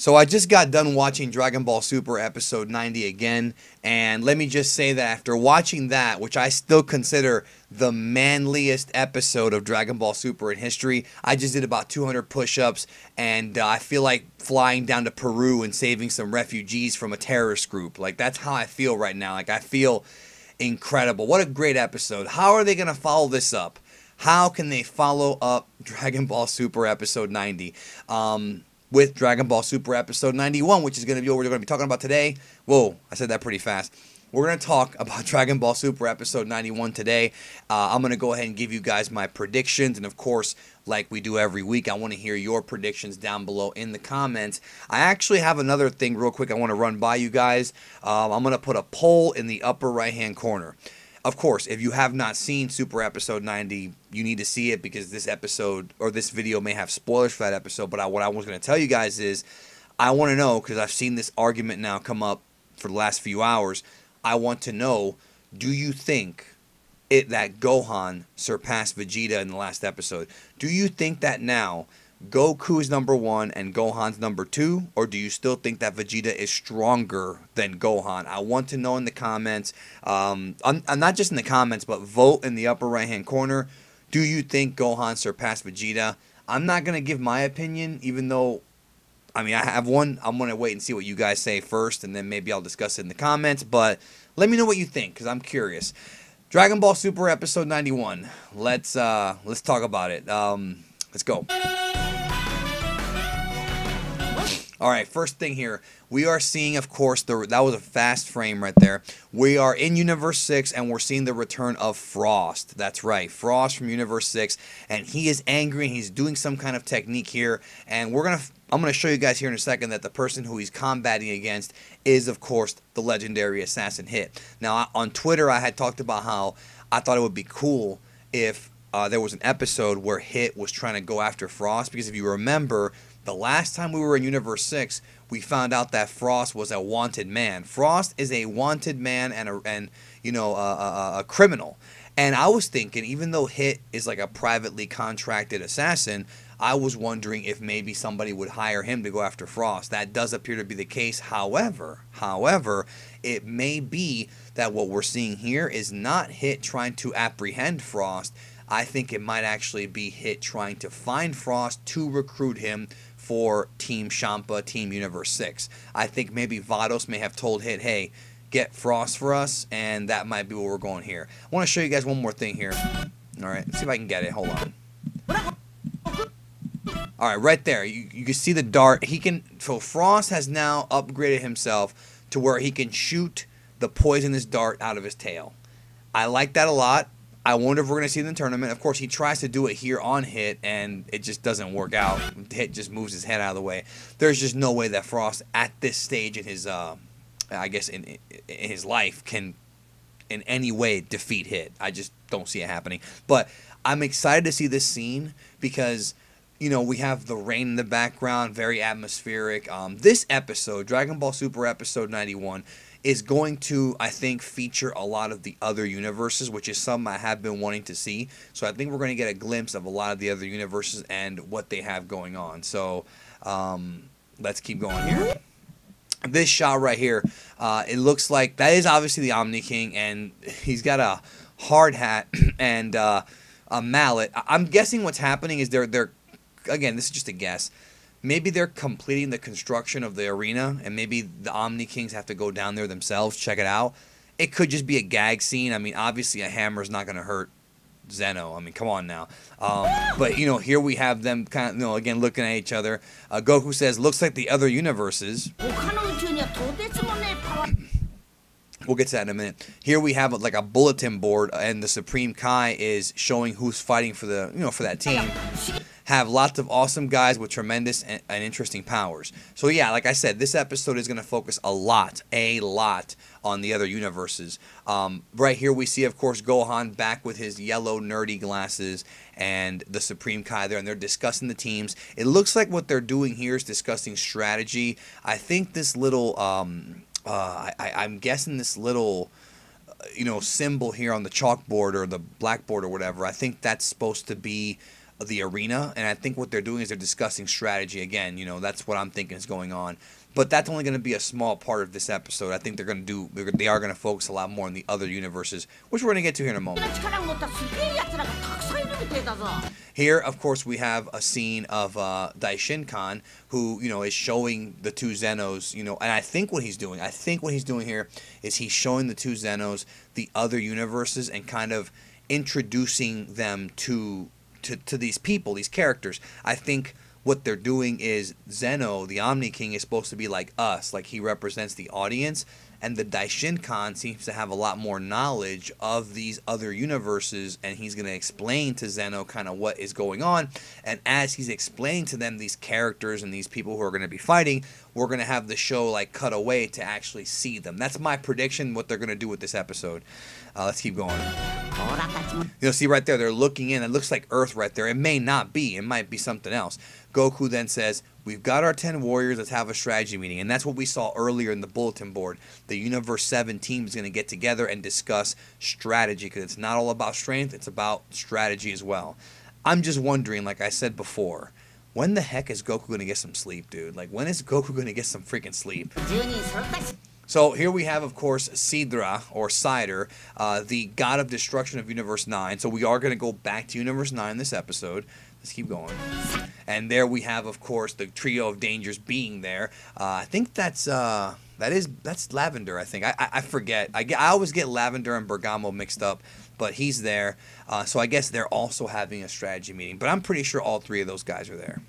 So I just got done watching Dragon Ball Super episode 90 again, and let me just say that after watching that, which I still consider the manliest episode of Dragon Ball Super in history, I just did about 200 push-ups, and I feel like flying down to Peru and saving some refugees from a terrorist group. Like, that's how I feel right now. Like, I feel incredible. What a great episode. How are they going to follow this up? How can they follow up Dragon Ball Super episode 90? With Dragon Ball Super episode 91, which is going to be what we're going to be talking about today. Whoa, I said that pretty fast. We're going to talk about Dragon Ball Super episode 91 today. I'm going to go ahead and give you guys my predictions. And of course, like we do every week, I want to hear your predictions down below in the comments. I actually have another thing real quick I want to run by you guys. I'm going to put a poll in the upper right-hand corner. Of course, if you have not seen Super Episode 90, you need to see it because this episode or this video may have spoilers for that episode. But what I was going to tell you guys is I want to know, because I've seen this argument now come up for the last few hours. I want to know, do you think that Gohan surpassed Vegeta in the last episode? Do you think that now Goku is number 1 and Gohan's number 2, or do you still think that Vegeta is stronger than Gohan? I want to know in the comments. I'm not just in the comments, but vote in the upper right hand corner. Do you think Gohan surpassed Vegeta? I'm not going to give my opinion, even though, I mean, I have one. I'm going to wait and see what you guys say first, and then maybe I'll discuss it in the comments. But let me know what you think, because I'm curious. Dragon Ball Super episode 91. Let's talk about it. Let's go. All right, first thing here, we are seeing, of course, that was a fast frame right there. We are in Universe 6, and we're seeing the return of Frost. That's right, Frost from Universe 6, and he is angry, and he's doing some kind of technique here, and I'm gonna show you guys here in a second that the person who he's combating against is, of course, the legendary assassin Hit. Now, on Twitter, I had talked about how I thought it would be cool if there was an episode where Hit was trying to go after Frost, because if you remember, the last time we were in Universe 6, we found out that Frost was a wanted man. Frost is a wanted man and a criminal. And I was thinking, even though Hit is like a privately contracted assassin, I was wondering if maybe somebody would hire him to go after Frost. That does appear to be the case. However, it may be that what we're seeing here is not Hit trying to apprehend Frost. I think it might actually be Hit trying to find Frost to recruit him for Team Champa, Team Universe 6. I think maybe Vados may have told Hit, hey, get Frost for us, and that might be where we're going here. I want to show you guys one more thing here. All right, let's see if I can get it. Hold on. All right, right there. You can see the dart. So Frost has now upgraded himself to where he can shoot the poisonous dart out of his tail. I like that a lot. I wonder if we're going to see it in the tournament. Of course, he tries to do it here on Hit, and it just doesn't work out. Hit just moves his head out of the way. There's just no way that Frost, at this stage in his, I guess, in his life, can in any way defeat Hit. I just don't see it happening. But I'm excited to see this scene because, you know, we have the rain in the background, very atmospheric. This episode, Dragon Ball Super episode 91, is going to, I think, feature a lot of the other universes, which is something I have been wanting to see. So I think we're going to get a glimpse of a lot of the other universes and what they have going on. So let's keep going here. This shot right here, it looks like that is obviously the Omni King, and he's got a hard hat and a mallet. I'm guessing what's happening is they're again, this is just a guess. Maybe they're completing the construction of the arena, and maybe the Omni Kings have to go down there themselves, check it out. It could just be a gag scene. I mean, obviously a hammer is not going to hurt Zeno. I mean, come on now. But, you know, here we have them kind of, you know, again, looking at each other. Goku says, looks like the other universes. We'll get to that in a minute. Here we have like a bulletin board, and the Supreme Kai is showing who's fighting for the, you know, for that team. Have lots of awesome guys with tremendous and interesting powers. So yeah, like I said, this episode is going to focus a lot on the other universes. Right here we see, of course, Gohan back with his yellow nerdy glasses and the Supreme Kai there, and they're discussing the teams. It looks like what they're doing here is discussing strategy. I think this little, I'm guessing this little, you know, symbol here on the chalkboard or the blackboard or whatever, I think that's supposed to be the arena, and I think what they're doing is they're discussing strategy again. You know, that's what I'm thinking is going on. But that's only going to be a small part of this episode. I think they are going to focus a lot more on the other universes, which we're going to get to here in a moment. Here, of course, we have a scene of Daishinkan, who, you know, is showing the two Zenos, you know, and I think what he's doing here is he's showing the two Zenos the other universes and kind of introducing them to these people, these characters. I think what they're doing is Zeno, the Omni King, is supposed to be like us, like he represents the audience, and the Daishinkan seems to have a lot more knowledge of these other universes, and he's going to explain to Zeno kind of what is going on, and as he's explaining to them these characters and these people who are going to be fighting, we're going to have the show like cut away to actually see them. That's my prediction, what they're going to do with this episode. Let's keep going. You'll see right there, they're looking in. It looks like Earth right there. It may not be. It might be something else. Goku then says, we've got our 10 warriors. Let's have a strategy meeting. And that's what we saw earlier in the bulletin board. The Universe 7 team is going to get together and discuss strategy, because it's not all about strength. It's about strategy as well. I'm just wondering, like I said before, when the heck is Goku going to get some sleep, dude? Like, when is Goku going to get some freaking sleep? So here we have, of course, Sidra, or Cider, the god of destruction of Universe 9. So we are going to go back to Universe 9 this episode. Let's keep going. And there we have, of course, the trio of dangers being there. I think that's Lavender, I think. I forget. I always get Lavender and Bergamo mixed up, but he's there. So I guess they're also having a strategy meeting. But I'm pretty sure all three of those guys are there.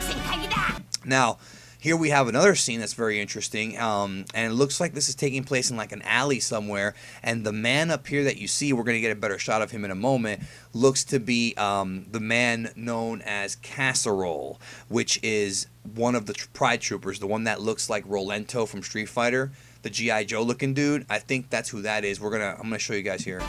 Now, here we have another scene that's very interesting, and it looks like this is taking place in like an alley somewhere, and the man up here that you see, we're going to get a better shot of him in a moment, looks to be the man known as Casserole, which is one of the Pride Troopers, the one that looks like Rolento from Street Fighter, the G.I. Joe looking dude. I think that's who that is. I'm going to show you guys here.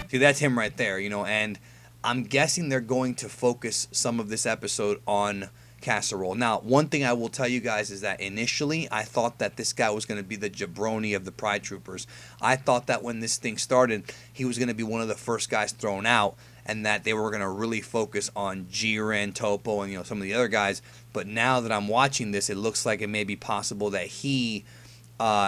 See, that's him right there, you know, and I'm guessing they're going to focus some of this episode on Casserole. Now, one thing I will tell you guys is that initially I thought that this guy was going to be the jabroni of the Pride Troopers. I thought that when this thing started, he was going to be one of the first guys thrown out, and that they were going to really focus on Jiren, Topo, and, you know, some of the other guys. But now that I'm watching this, it looks like it may be possible that he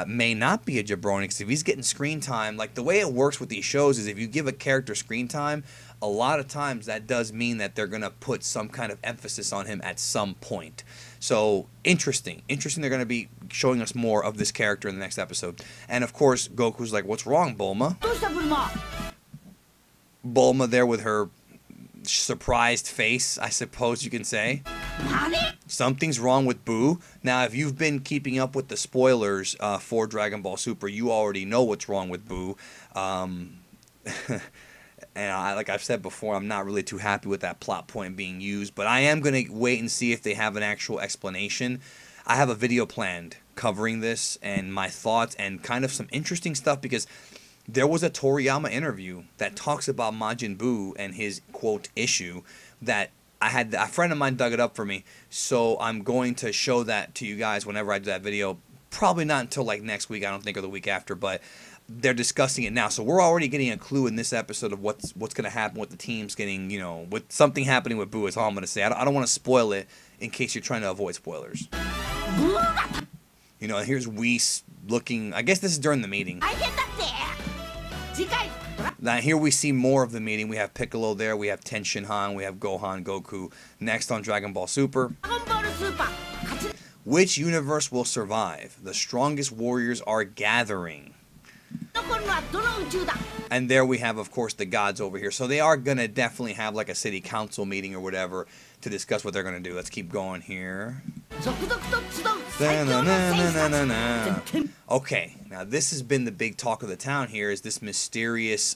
may not be a jabroni, because if he's getting screen time, like the way it works with these shows is if you give a character screen time, a lot of times that does mean that they're going to put some kind of emphasis on him at some point. So, interesting. They're going to be showing us more of this character in the next episode. And of course, Goku's like, what's wrong, Bulma? Bulma there with her surprised face, I suppose you can say. Something's wrong with Boo. Now, if you've been keeping up with the spoilers for Dragon Ball Super, you already know what's wrong with Boo. And like I've said before, I'm not really too happy with that plot point being used. But I am going to wait and see if they have an actual explanation. I have a video planned covering this and my thoughts and kind of some interesting stuff, because there was a Toriyama interview that talks about Majin Buu and his, quote, issue that a friend of mine dug it up for me. So I'm going to show that to you guys whenever I do that video. Probably not until like next week, I don't think, or the week after, but they're discussing it now. So we're already getting a clue in this episode of what's going to happen with the teams getting, you know, with something happening with Boo is all I'm going to say. I don't want to spoil it in case you're trying to avoid spoilers. You know, here's Whis looking, I guess this is during the meeting. Now here we see more of the meeting. We have Piccolo there, we have Ten Shinhan, we have Gohan, Goku. Next on Dragon Ball Super. Which universe will survive? The strongest warriors are gathering. And there we have, of course, the gods over here. So they are going to definitely have like a city council meeting or whatever to discuss what they're going to do. Let's keep going here. Okay, now this has been the big talk of the town here, is this mysterious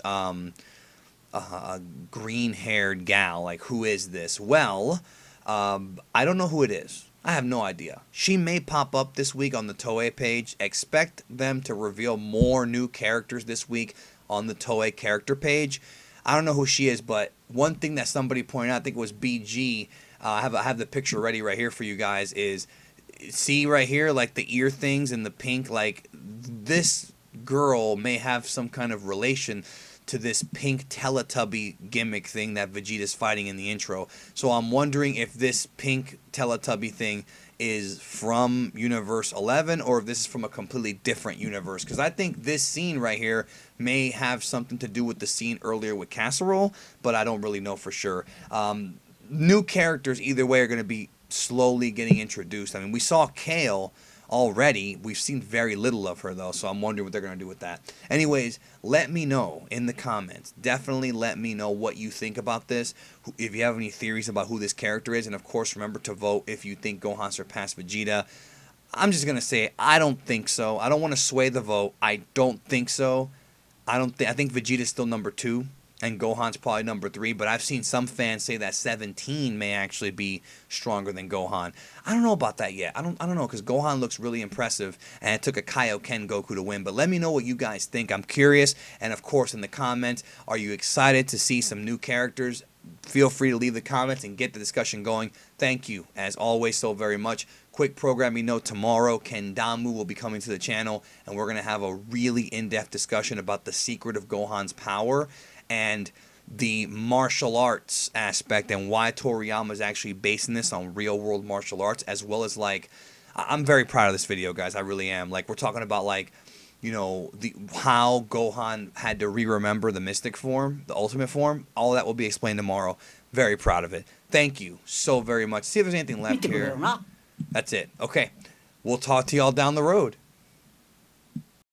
green-haired gal. Like, who is this? Well, I don't know who it is. I have no idea. She may pop up this week on the Toei page. Expect them to reveal more new characters this week on the Toei character page. I don't know who she is, but one thing that somebody pointed out, I think it was BG, I have the picture ready right here for you guys, is, see right here, like the ear things and the pink, like this girl may have some kind of relation to this pink Teletubby gimmick thing that Vegeta's fighting in the intro. So I'm wondering if this pink Teletubby thing is from Universe 11 or if this is from a completely different universe. Because I think this scene right here may have something to do with the scene earlier with Casserole, but I don't really know for sure. New characters either way are going to be slowly getting introduced. I mean, we saw Kale already. We've seen very little of her though, so I'm wondering what they're going to do with that. Anyways, let me know in the comments. Definitely let me know what you think about this. If you have any theories about who this character is, and of course remember to vote if you think Gohan surpassed Vegeta. I'm just going to say I don't think so. I don't want to sway the vote. I don't think so. I think Vegeta's still number 2. And Gohan's probably number 3, but I've seen some fans say that 17 may actually be stronger than Gohan. I don't know about that yet. I don't know, because Gohan looks really impressive, and it took a Kaioken Goku to win. But let me know what you guys think. I'm curious, and of course in the comments, are you excited to see some new characters? Feel free to leave the comments and get the discussion going. Thank you, as always, so very much. Quick programming note, tomorrow Kendamu will be coming to the channel, and we're going to have a really in-depth discussion about the secret of Gohan's power and the martial arts aspect and why Toriyama is actually basing this on real world martial arts, as well as, like, I'm very proud of this video, guys. I really am. Like, we're talking about, like, you know, how Gohan had to remember the mystic form, the ultimate form. All that will be explained tomorrow. Very proud of it. Thank you so very much. See if there's anything left here. That's it. Okay. We'll talk to y'all down the road.